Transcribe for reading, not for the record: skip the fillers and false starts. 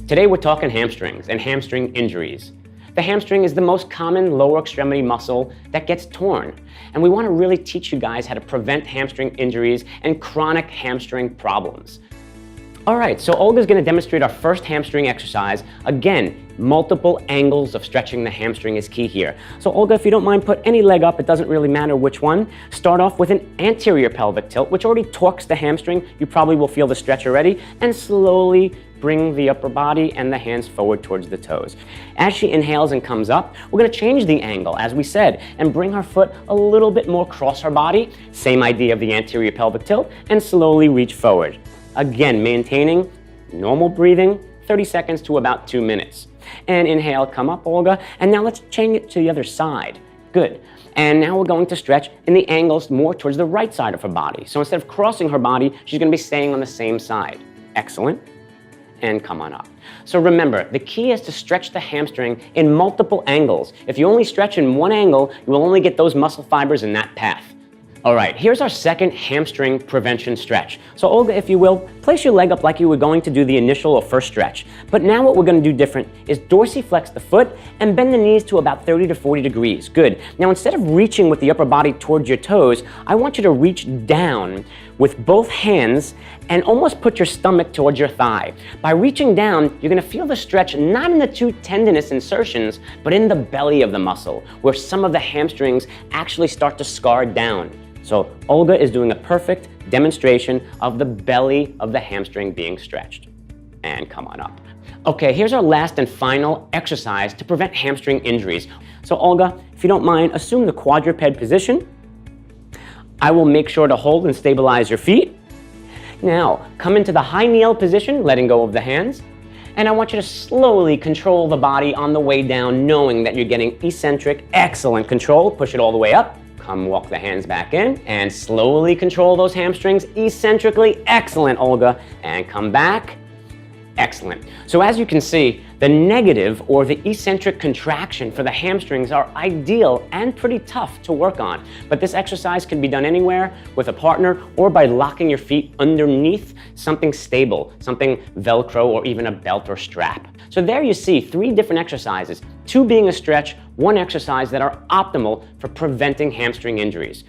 Today we're talking hamstrings and hamstring injuries. The hamstring is the most common lower extremity muscle that gets torn, and we want to really teach you guys how to prevent hamstring injuries and chronic hamstring problems. Alright, so Olga's going to demonstrate our first hamstring exercise. Again, multiple angles of stretching the hamstring is key here. So Olga, if you don't mind, put any leg up, it doesn't really matter which one. Start off with an anterior pelvic tilt, which already torques the hamstring. You probably will feel the stretch already, and slowly bring the upper body and the hands forward towards the toes. As she inhales and comes up, we're going to change the angle, as we said, and bring her foot a little bit more across her body. Same idea of the anterior pelvic tilt, and slowly reach forward. Again, maintaining normal breathing, 30 seconds to about 2 minutes. And inhale, come up, Olga, and now let's change it to the other side. Good. And now we're going to stretch in the angles more towards the right side of her body. So instead of crossing her body, she's going to be staying on the same side. Excellent. And come on up. So remember, the key is to stretch the hamstring in multiple angles. If you only stretch in one angle, you will only get those muscle fibers in that path. All right, here's our second hamstring prevention stretch. So Olga, if you will, place your leg up like you were going to do the initial or first stretch. But now what we're going to do different is dorsiflex the foot and bend the knees to about 30 to 40 degrees. Good. Now instead of reaching with the upper body towards your toes, I want you to reach down with both hands and almost put your stomach towards your thigh. By reaching down, you're going to feel the stretch not in the two tendinous insertions, but in the belly of the muscle, where some of the hamstrings actually start to scar down. So Olga is doing a perfect demonstration of the belly of the hamstring being stretched. And come on up. Okay, here's our last and final exercise to prevent hamstring injuries. So Olga, if you don't mind, assume the quadruped position. I will make sure to hold and stabilize your feet. Now, come into the high kneel position, letting go of the hands. And I want you to slowly control the body on the way down, knowing that you're getting eccentric, excellent control. Push it all the way up. Come walk the hands back in and slowly control those hamstrings eccentrically. Excellent, Olga. And come back. Excellent. So as you can see, the negative or the eccentric contraction for the hamstrings are ideal and pretty tough to work on. But this exercise can be done anywhere with a partner or by locking your feet underneath something stable, something Velcro or even a belt or strap. So there you see 3 different exercises, 2 being a stretch, 1 exercise that are optimal for preventing hamstring injuries.